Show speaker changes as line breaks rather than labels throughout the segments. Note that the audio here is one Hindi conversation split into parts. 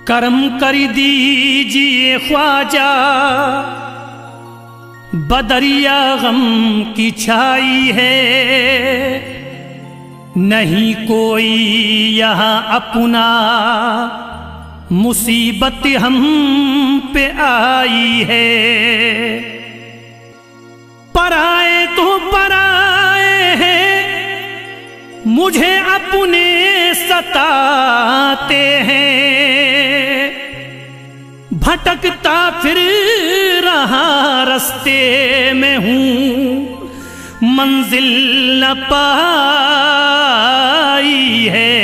करम कर दीजिए ख्वाजा, बदरिया गम की छाई है, नहीं कोई यहाँ अपना, मुसीबत हम पे आई है। पराए तो पराए हैं, मुझे अपने सताते हैं, भटकता फिर रहा रास्ते में हूँ, मंजिल न पाई है।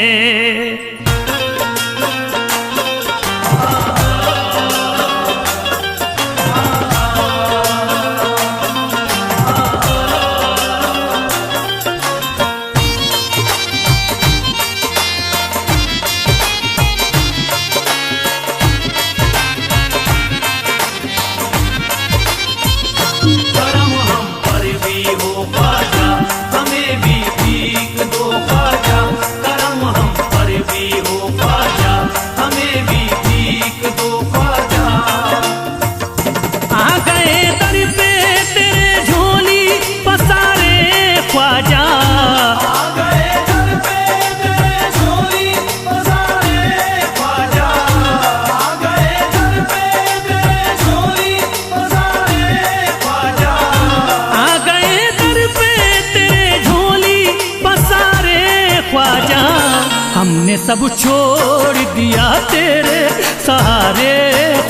हमने सब छोड़ दिया तेरे सहारे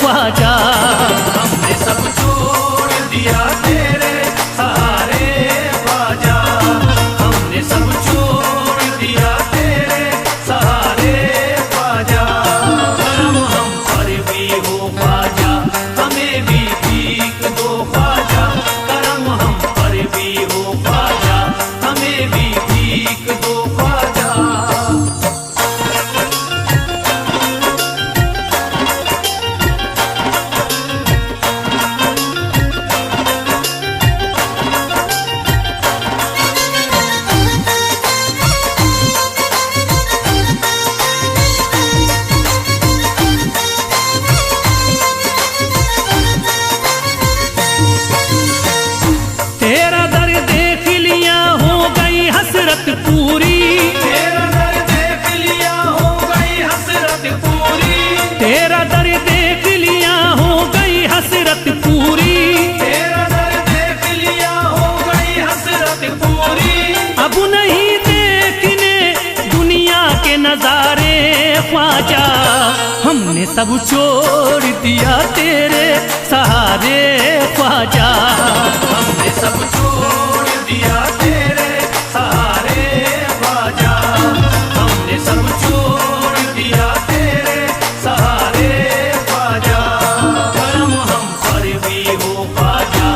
ख्वाजा,
हमने सब छोड़ दिया तेरे सहारे ख्वाजा, हमने सब छोड़ दिया तेरे सहारे ख्वाजा। करम हम पर भी हो ख्वाजा, हमें भी भीख दो ख्वाजा, करम हम पर भी हो ख्वाजा, हमें भी भीख दो ख्वाजा।
पूरी
तेरा दर देख लिया हो गई हसरत पूरी,
तेरा दर देख लिया हो गई हसरत पूरी,
तेरा दर देख लिया हो गई हसरत पूरी।
अब नहीं देखने दुनिया के नजारे ख्वाजा, हमने सब छोड़ दिया तेरे सहारे ख्वाजा,
हमने सब छोड़ दिया तेरे सहारे ख्वाजा, हमने सब छोड़ दिया तेरे सहारे ख्वाजा। करम हम पर भी हो ख्वाजा,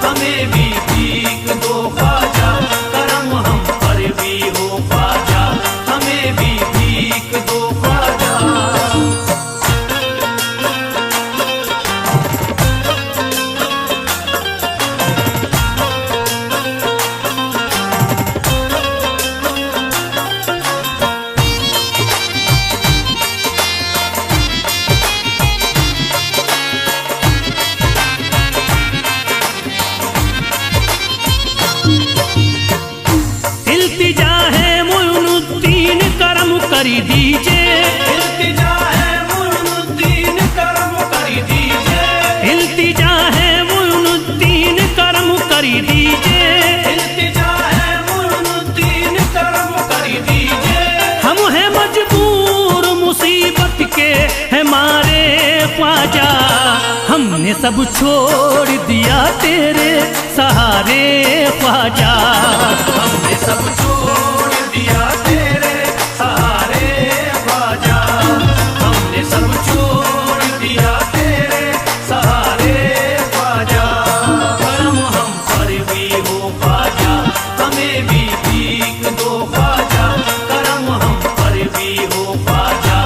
हमें भी भीख दो ख्वाजा, करम हम पर भी हो ख्वाजा, हमें भी भीख दो ख्वाजा।
इल्तिजा है मुइनुद्दीन करम कर दीजिए,
इल्तिजा है मुइनुद्दीन करम कर दीजिए,
इल्तिजा है मुइनुद्दीन करम कर दीजिए,
इल्तिजा है मुइनुद्दीन करम कर दीजिए।
हम हैं मजबूर मुसीबत के हमारे ख्वाजा, हमने सब छोड़ दिया तेरे सहारे ख्वाजा,
हमने सब छोड़ दिया तेरे सहारे ख्वाजा, हमने सब छोड़ दिया तेरे सहारे ख्वाजा। करम हम पर भी हो ख्वाजा, हमें भी भीख दो ख्वाजा, करम हम पर भी हो ख्वाजा,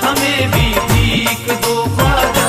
हमें भी भीख दो ख्वाजा।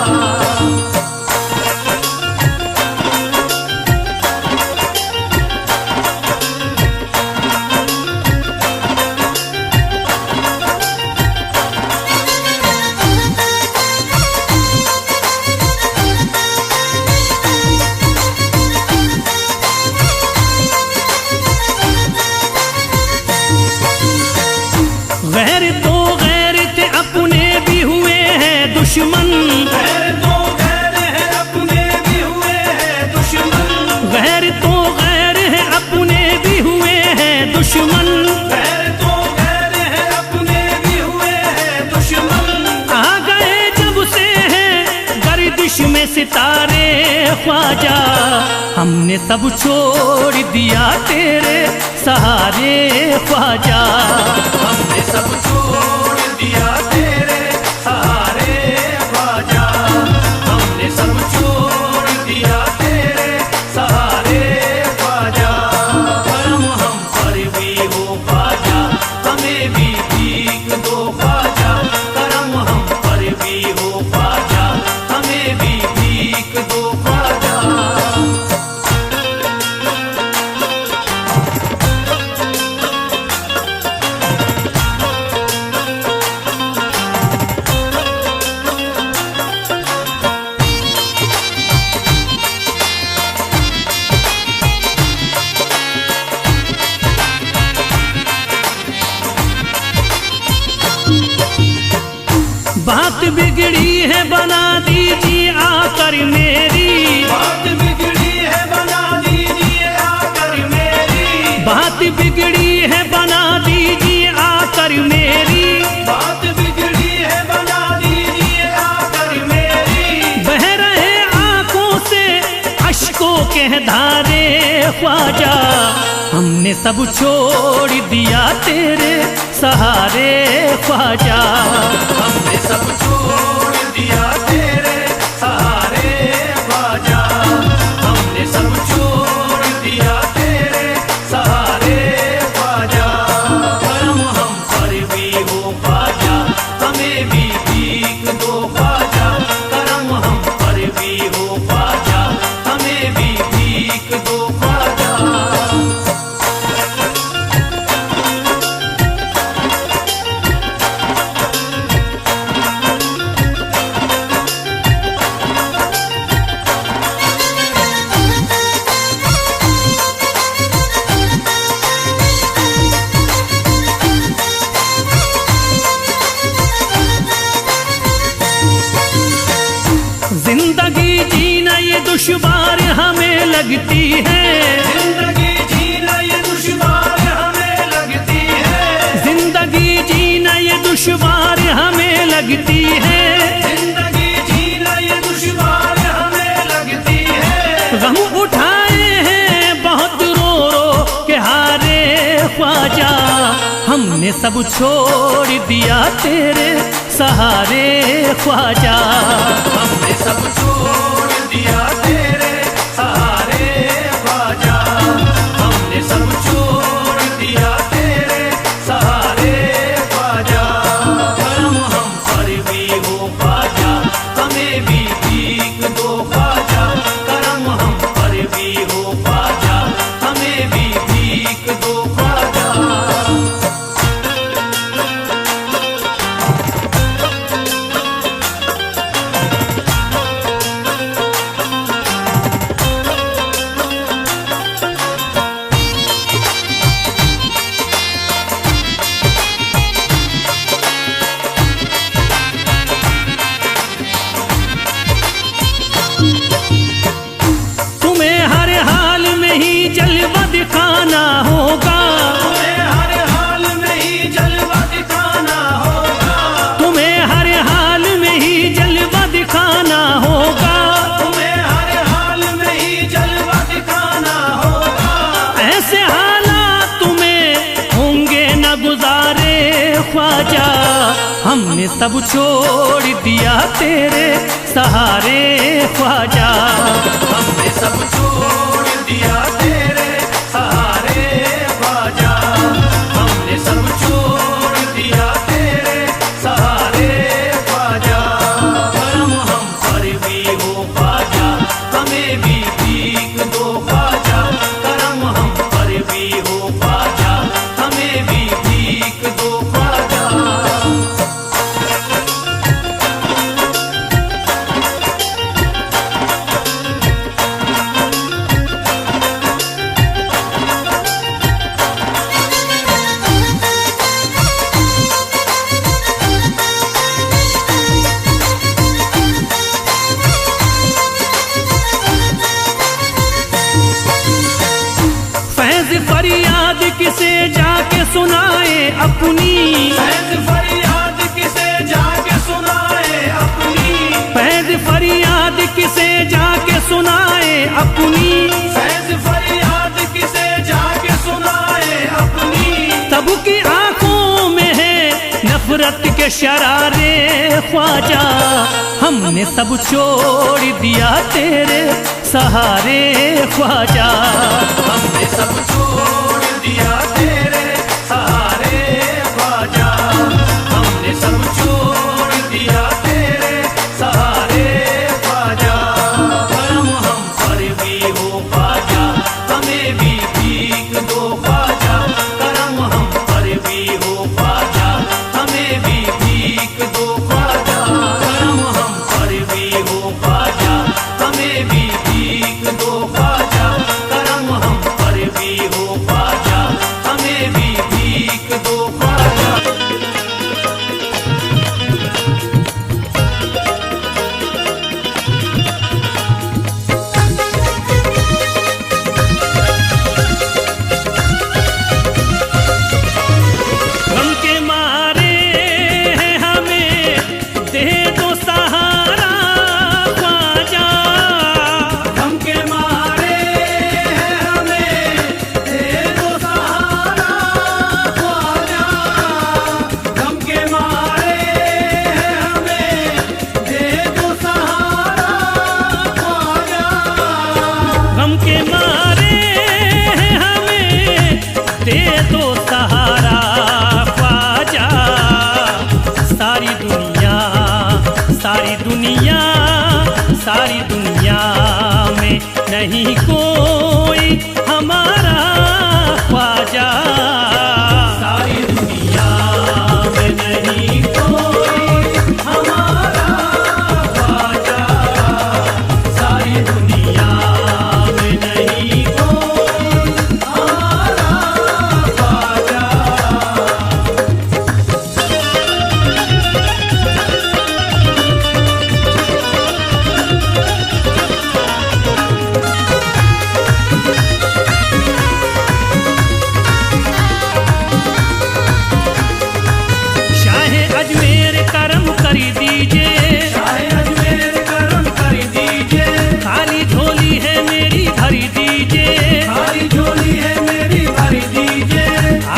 तो गैर थे अपने भी हुए हैं दुश्मन,
गैर तो गैर है अपने भी हुए हैं दुश्मन,
गैर तो गैर है अपने भी हुए हैं दुश्मन।
गैर तो गैर है अपने भी हुए हैं दुश्मन।
आ गए जब से हैं गर्दिश में सितारे ख्वाजा, हमने सब छोड़ दिया तेरे सहारे ख्वाजा।
हमने सब छोड़ दिया तेरे सहारे ख्वाजा, हमने सब छोड़ दिया तेरे सहारे ख्वाजा। करम हम पर भी हो ख्वाजा, हमें भी भीख दो ख्वाजा। करम हम पर भी हो ख्वाजा, हमें भी भीख दो ख्वाजा।
बात बिगड़ी है बना दीजिए आकर मेरी,
बात बिगड़ी है बना दीजिए आकर मेरी,
बात बिगड़ी है बना दीजिए आकर मेरी।
बात बिगड़ी है बना दीजिए आकर मेरी।
बह रहे आंखों से अश्कों के धारे ख्वाजा, हमने सब छोड़ दिया तेरे सहारे ख्वाजा।
हमने सब छोड़ दिया तेरे सहारे ख्वाजा, हमने सब छोड़ दिया तेरे सहारे ख्वाजा। करम हम पर भी हो ख्वाजा, हमें भी भीख दो ख्वाजा। करम हम पर भी हो ख्वाजा, हमें भी भीख दो ख्वाजा।
जिंदगी जीना ये दुश्वार हमें लगती है,
जिंदगी जीना ये दुश्वार हमें लगती है,
जिंदगी जीना ये दुश्वार हमें लगती है।
जिंदगी जीना ये दुश्वार हमें लगती है।
गम उठाए हैं बहुत रो रो के हारे ख्वाजा, हमने सब छोड़ दिया तेरे सहारे ख्वाजा।
हमने सब छोड़ दिया तेरे सहारे ख्वाजा, हमने सब छोड़ दिया तेरे सहारे ख्वाजा। करम हम पर भी हो ख्वाजा, हमें भी भीख दो ख्वाजा। करम हम पर भी हो ख्वाजा, हमें भी भीख दो ख्वाजा।
तुम्हें हर हाल में ही जलवा दिखाना होगा,
तुम्हें हर हाल में ही जलवा दिखाना होगा।
तुम्हें हर हाल में ही जलवा दिखाना होगा।
तुम्हें हर हाल में ही जलवा दिखाना होगा।
ऐसे हालात तुम्हें होंगे न गुजारे ख्वाजा, हमने सब छोड़ दिया तेरे सहारे ख्वाजा।
हमने सब छोड़ दिया तेरे सहारे ख्वाजा, हमने सब छोड़ दिया तेरे सहारे ख्वाजा। करम हम पर भी हो ख्वाजा, हमें भी भीख दो ख्वाजा। करम हम पर भी हो ख्वाजा, हमें भी भीख दो ख्वाजा।
के शरारे ख्वाजा, हमने सब छोड़ दिया तेरे सहारे ख्वाजा।
हमने सब छोड़ दिया तेरे सहारे ख्वाजा, हमने सब छोड़ दिया तेरे सहारे ख्वाजा। करम हम पर भी हो ख्वाजा, हमें भी भीख दो ख्वाजा। करम हम पर भी हो ख्वाजा, हमें भी भीख दो ख्वाजा। करम हम पर भी हो ख्वाजा, हमें भी भीख दो ख्वाजा। करम हम पर भी हो ख्वाजा, हमें भी भीख दो ख्वाजा।
गम के मारे हैं हमें दे दो सहारा ख्वाजा।
गम के मारे हैं हमें दे दो सहारा ख्वाजा। गम के मारे हैं हमें दे दो सहारा ख्वाजा।
गम के मारे हैं हमें दे दो सहारा ख्वाजा। सारी दुनिया सारी दुनिया सारी दुनिया में नहीं कोई हमारा ख्वाजा।
सारी दुनिया में नहीं कोई हमारा ख्वाजा। सारी दुनिया में नहीं कोई हमारा ख्वाजा।
शाहे अजमेर करम कर दीजिए,
शाहे अजमेर करम कर दीजिए।
खाली झोली है मेरी भर दीजिए।
खाली झोली है मेरी भर दीजिए।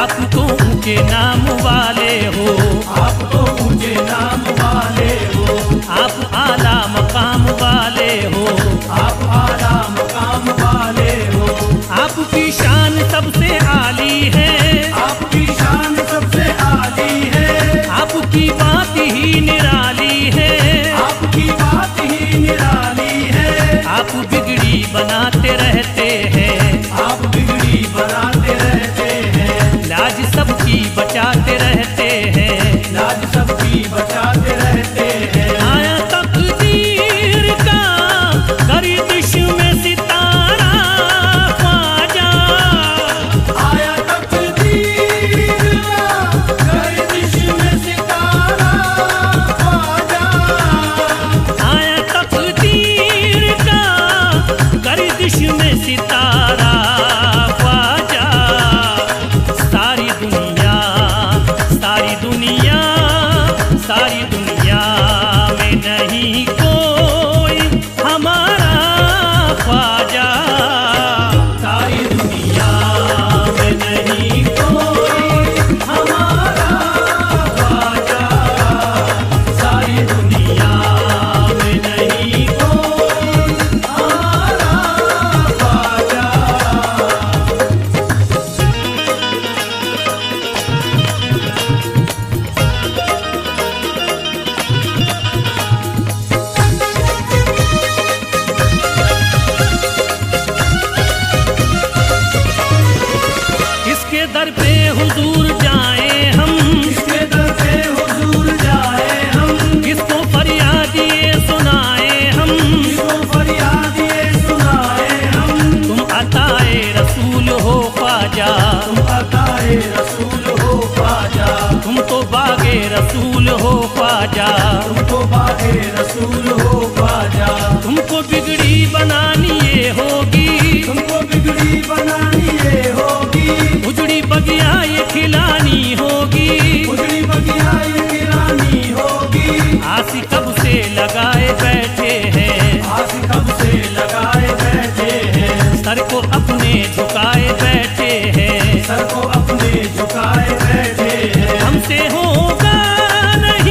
आप तो ऊंचे नाम वाले हो,
आप तो ऊंचे नाम वाले हो।
आप आला मकाम वाले हो।
आप आला मकाम वाले हो।
आपकी शान सबसे आली है,
आपकी शान सबसे आली है।
आपकी बात ही निराली है।
आपकी बात ही निराली है।
आप बिगड़ी बनाते रहते हैं,
आप बिगड़ी बनाते रहते हैं।
लाज सबकी बचाते रहते हैं।
लाज सबकी बचाते रहते हैं।
आया तकदीर का गर्दिश में सितारा ख्वाजा।
आया तकदीर का गर्दिश में सितारा ख्वाजा।
आया तकदीर का गर्दिश में सितारा ख्वाजा। सारी दुनिया सारी दुनिया सारी दुनिया में नहीं कोई हमारा ख्वाजा।
सारी दुनिया में नहीं कोई हमारा ख्वाजा। सारी दुनिया में नहीं कोई हमारा ख्वाजा।
इसके दर पे हुजूर जाए हम,
इसके दर पे हुजूर जाए हम।
किसको फरियाद ये सुनाए हम।
इसको फरियाद ये सुनाए हम।
तुम अताए रसूल हो ख्वाजा,
तुम अताए रसूल हो ख्वाजा।
तुम तो बागे रसूल हो ख्वाजा।
तुमको बागे रसूल हो ख्वाजा।
तुमको बिगड़ी बनानी ये होगी,
तुमको बिगड़ी बनानी ये होगी।
उजड़ी बगिया ये खिलानी होगी।
उजड़ी बगिया ये गिरानी होगी।
आसी कब से लगाए बैठे हैं,
आस कब से लगाए बैठे हैं।
सर को अपने झुकाए बैठे हैं।
सर को अपने झुकाए बैठे हैं।
हमसे होगा नहीं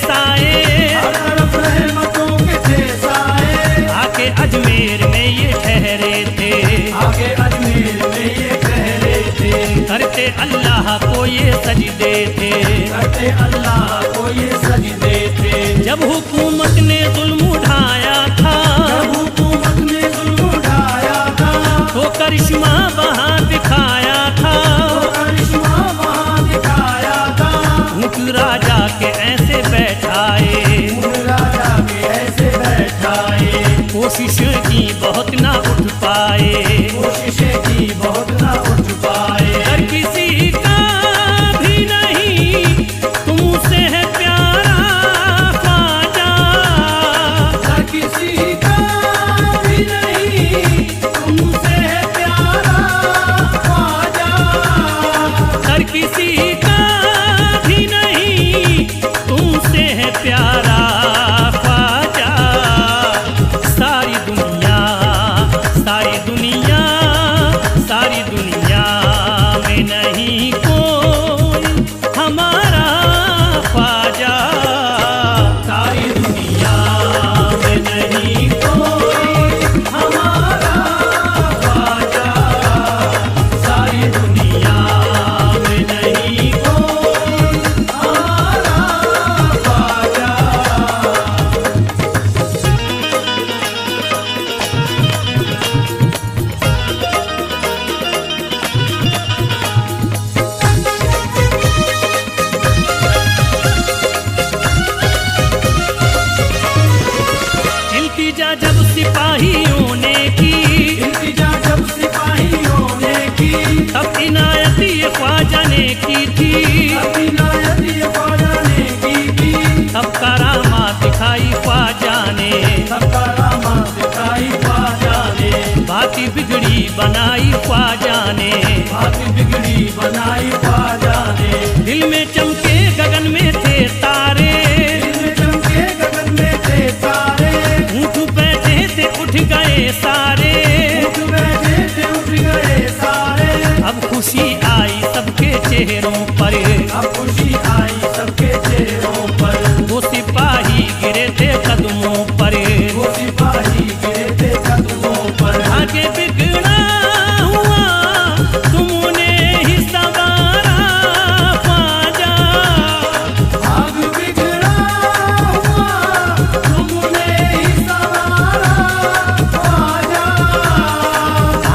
साए,
हर तरफ रहमतों के थे साए,
आके अजमेर में ये ठहरे थे,
आगे अजमेर में ये ठहरे थे,
करते अल्लाह को ये सजदे थे।
करते अल्लाह को ये सजदे थे।
जब हुकूमत ने जुल्म उठाया था,
जब हुकूमत ने जुल्म उठाया था,
तो करिश्मा वहाँ दिखाया था,
तो करिश्मा वहाँ दिखाया था,
ऊँट राजा के ऐसे बैठाए,
राजा के ऐसे बैठाए,
कोशिश की बहुत ना उठ पाए,
कोशिशें की बहुत ना उठ पाए।
हर किसी का भी नहीं तुमसे है प्यारा ख्वाजा,
हर किसी का भी नहीं तुमसे है प्यारा ख्वाजा,
हर किसी का भी नहीं तुमसे है प्यारा ख्वाजा। सारी दुनिया, सारी दुनिया, सारी दुनिया में नहीं कोई हमारा ख्वाजा,
सारी दुनिया में नहीं कोई हमारा ख्वाजा, सारी दुनिया में नहीं कोई हमारा ख्वाजा।
इल्तिजा जब सिपाहियों ने की,
इल्तिजा जब सिपाहियों ने की,
तब इनायत ये ख्वाजा ने की थी,
अपनी नायत ये ख्वाजा ने की थी,
तब करामात दिखाई ख्वाजा ने,
सब करामात दिखाई ख्वाजा ने,
बाती बिगड़ी बनाई ख्वाजा ने,
बात बिगड़ी बनाई ख्वाजा ने,
दिल में चमके गगन में थे तारे,
दिल में चमके गगन में थे तारे,
ऊँट बैठे थे उठ गए सारे,
उठ बैठे थे उठ गए सारे,
अब खुशी आई सबके चेहरों पर,
अब खुशी आई सबके चेहरों पर,
वो सिपाही गिरे थे कदमों पर,
वो सिपाही गिरे थे कदमों पर,
आगे बिगड़ा हुआ तुमने ही सवारा ख्वाजा,
आग बिगड़ा हुआ तुमने ही सवारा ख्वाजा,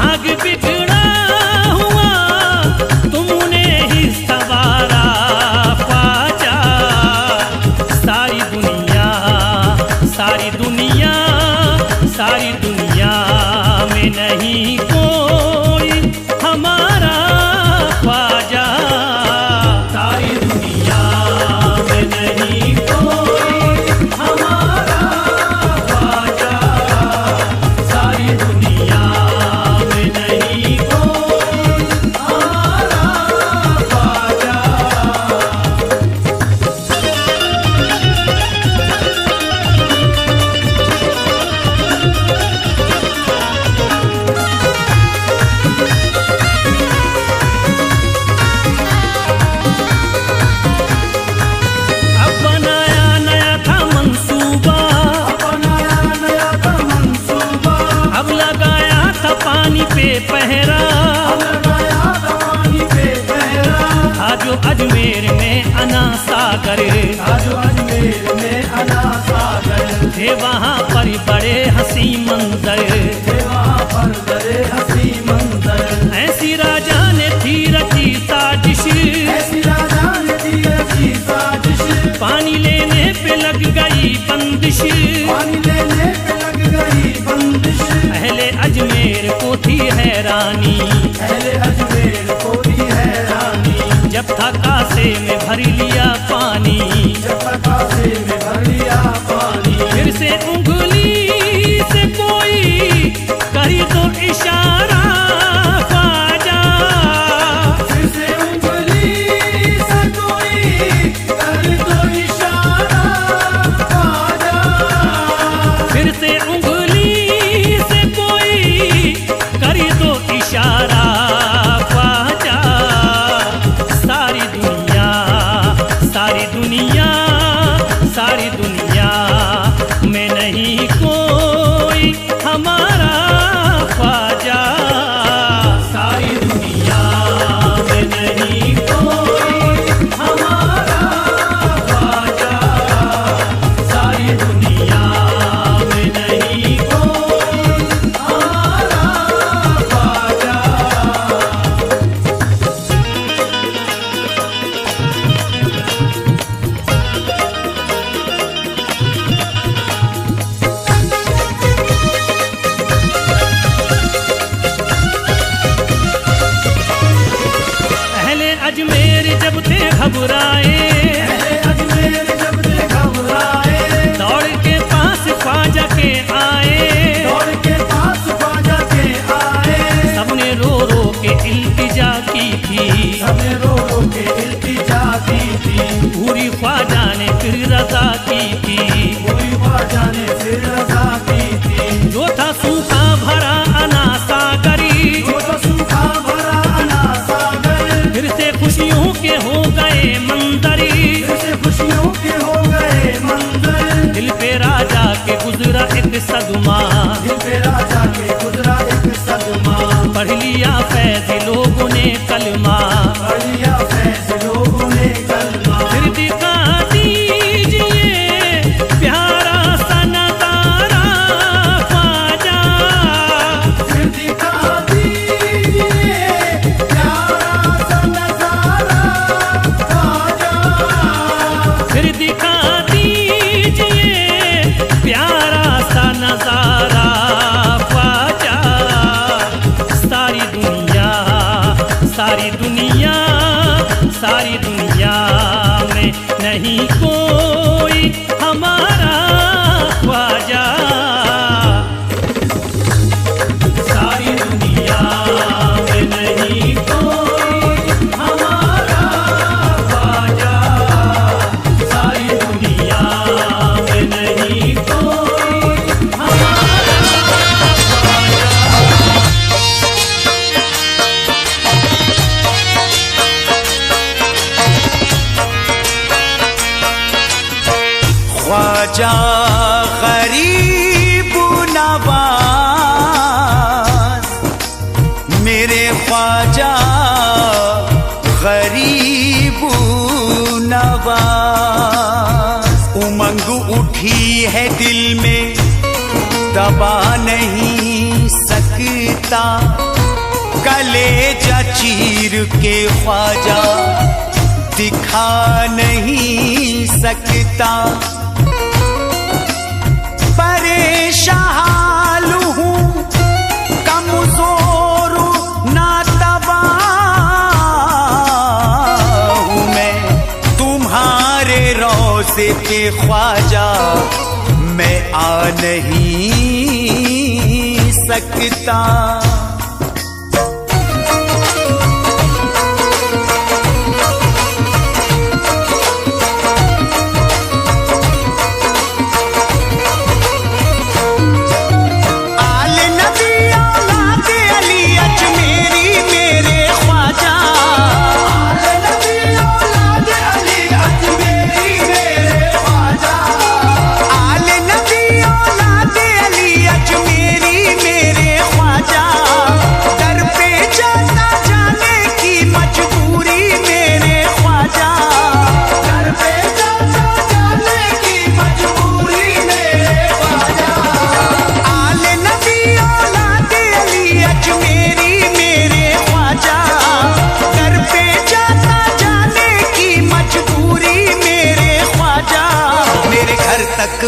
आग बिगड़ा हुआ तुमने ही सवारा ख्वाजा। सारी दुनिया, सारी दुनिया, सारी दुनिया में नहीं कोई हमारा ख्वाजा,
सारी दुनिया में नहीं कोई हमारा ख्वाजा, सारी दुनिया में नहीं कोई हमारा ख्वाजा।
अब बनाया नया था मंसूबा,
बनाया नया था मंसूबा,
अब लगाया था पानी पे पहरा,
लगाया था पानी पे पहरा,
आज अजमेर में अना सागर,
आज अजमेर में अना सागर,
थे वहाँ पर बड़े हंसी मंजर,
थे वहाँ पर बड़े हंसी मंजर,
ऐसी राजा ने थी रची साजिश,
ऐसी राजा ने दी रची साजिश,
पानी लेने पे लग गई बंदिश,
पानी लेने पे लग गई बंदिश,
अहले अजमेर को थी हैरानी,
पहले अजमेर को भी हैरानी,
जब था कासे में भर लिया पानी,
जब कासे में भर लिया पानी,
फिर से उंगली से कोई करी तो इशारा ख्वाजा,
फिर से उंगली से कोई कर दो इशारा ख्वाजा,
फिर से उंगली से कोई करी तो इशारा ख्वाजा। सारी दुनिया, की थी,
कोई ख्वाजा ने फिर रजा की थी।
जो था सूखा भरा अना सागरी,
जो तो सूखा भरा अना सागर,
फिर से खुशियों के हो गए मंदरी,
फिर से खुशियों के हो गए मंजर।
दिल पे राजा के गुजरा एक सदमा,
दिल पे राजा के गुजरा एक सदमा।
पढ़ लिया फैज लोगों ने कलमा,
पढ़ लिया फैज लोगों ने कलमा।
फिर दिखा दीजिए प्यारा सा नजारा ख्वाजा,
फिर दिखा दीजिए प्यारा सा नजारा ख्वाजा।
फिर दिखा दीजिए प्यारा सा नजारा ख्वाजा। सारी दुनिया सारी दुनिया में नहीं कोई हमारा ख्वाजा, सारी दुनिया में नहीं कोई हमारा ख्वाजा, सारी दुनिया में नहीं कोई हमारा ख्वाजा।
ख्वाजा गरीब नवाज, मेरे ख्वाजा गरीब नवाज। उमंग उठी है दिल में दबा नहीं सकता, कलेजा चीर के ख्वाजा दिखा नहीं सकता। परेशान हूँ कमजोर नातबा हूँ मैं, तुम्हारे रोज़े पे ख्वाजा मैं आ नहीं सकता।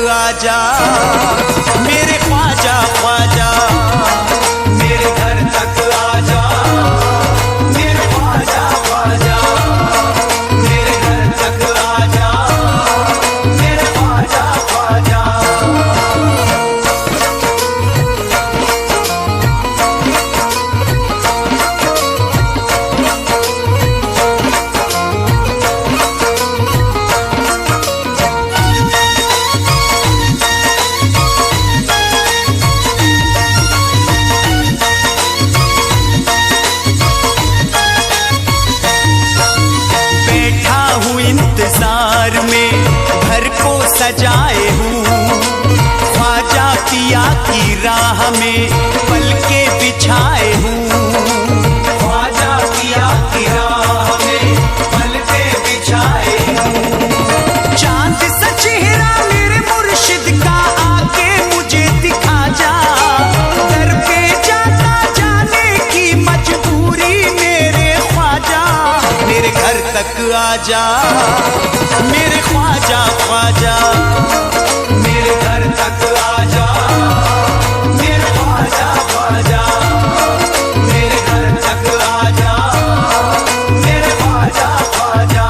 आजा मेरे ख्वाजा ख्वाजा, मेरे घर तक आजा मेरे ख्वाजा ख्वाजा, मेरे घर तक आजा मेरे ख्वाजा ख्वाजा। इंतजार में घर को सजाए हूँ, ख्वाजा पिया की राह में पल के बिछाए हूँ, ख्वाजा पिया की राह में पल के बिछाए हूँ। चांद सा चेहरा मेरे मुर्शिद का आके मुझे दिखा जा, दर पे जाता जाने की मजबूरी मेरे ख्वाजा, मेरे घर तक आजा मेरे ख्वाजा ख्वाजा, मेरे घर तक आजा मेरे ख्वाजा ख्वाजा, मेरे घर तक आजा मेरे ख्वाजा ख्वाजा।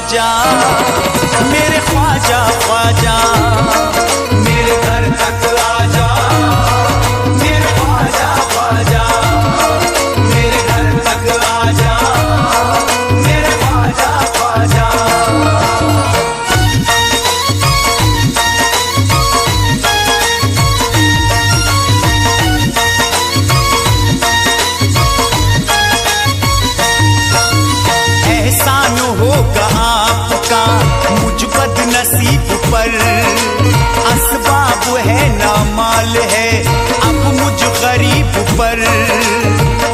आजा, मेरे ख्वाजा ख्वाजा,
मेरे घर तक आजा, मेरे ख्वाजा ख्वाजा, मेरे घर तक आजा, मेरे ख्वाजा ख्वाजा।
एहसान होगा आपका मुझ बदनसीब पर, असबाब है ना माल है अब मुझ गरीब पर।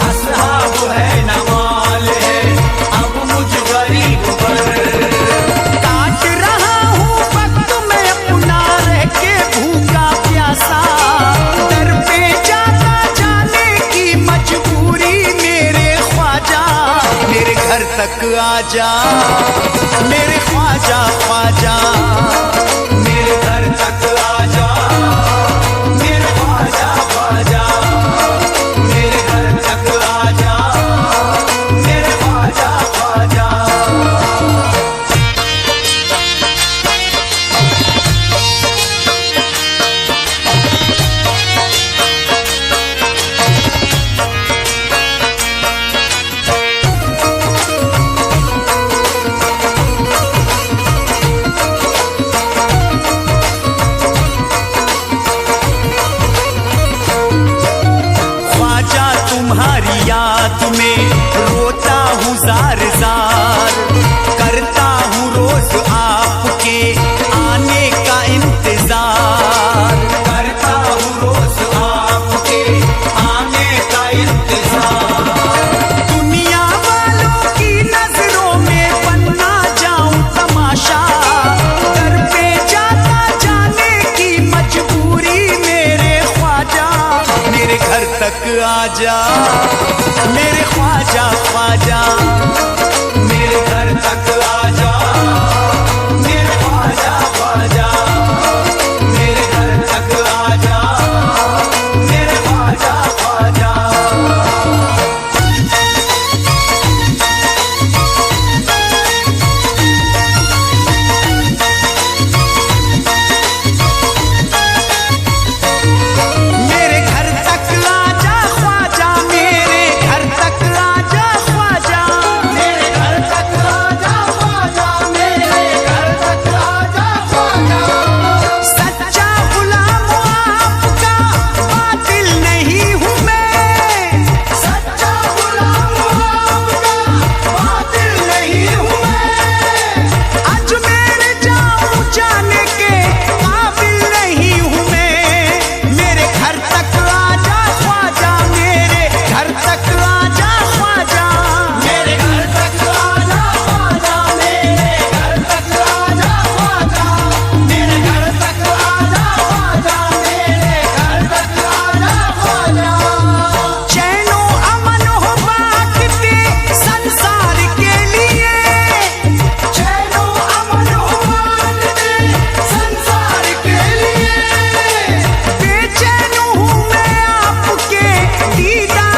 असहाब है न माल है अब मुझ गरीब पर।
काट रहा हूँ वक्त मैं अपना रह के भूखा प्यासा, दर पे जाता जाने की मजबूरी मेरे ख्वाजा, मेरे घर तक आजा, मेरे ख्वाजा ख्वाजा,
मेरे घर तक आजा, मेरे ख्वाजा ख्वाजा, मेरे घर तक आजा, मेरे ख्वाजा ख्वाजा।
ख्वाजा तुम्हारी याद में रोता हूँ जार जार, करता हूँ रोज आपके आने का इंतजार।
करता हूँ रोज आपके आने का इंतजार।
दुनिया वालों की नजरों में बनना जाऊं तमाशा, दर पे जाता जाने की मजबूरी मेरे ख्वाजा, मेरे घर तक आजा, मेरे ख्वाजा ख्वाजा,
मेरे घर तक आजा, मेरे ख्वाजा ख्वाजा, मेरे घर तक आजा, मेरे ख्वाजा ख्वाजा।
मेरे घर तक आजा ख्वाजा, मेरे घर तक आजा ख्वाजा,
मेरे घर तक आजा ख्वाजा, मेरे घर तक आजा ख्वाजा।
सच्चा गुलाम आपका बातिल नहीं हूँ मैं,
सच्चा गुलाम आपका बातिल नहीं हूँ मैं।
अजमेर जाऊं जाने के काबिल नहीं हूँ मैं, मेरे घर तक आजा ख्वाजा, मेरे घर तक आजा ख्वाजा,
मेरे घर तक आजा ख्वाजा, मेरे घर तक आजा ख्वाजा, मेरे घर तक आजा ख्वाजा, मेरे घर तक आजा ख्वाजा।
चैनो अमन हो बांटते संसार के लिए,
चैनो अमन हो बांटते संसार के लिए।
बेचैन हूँ मैं आपके दीदार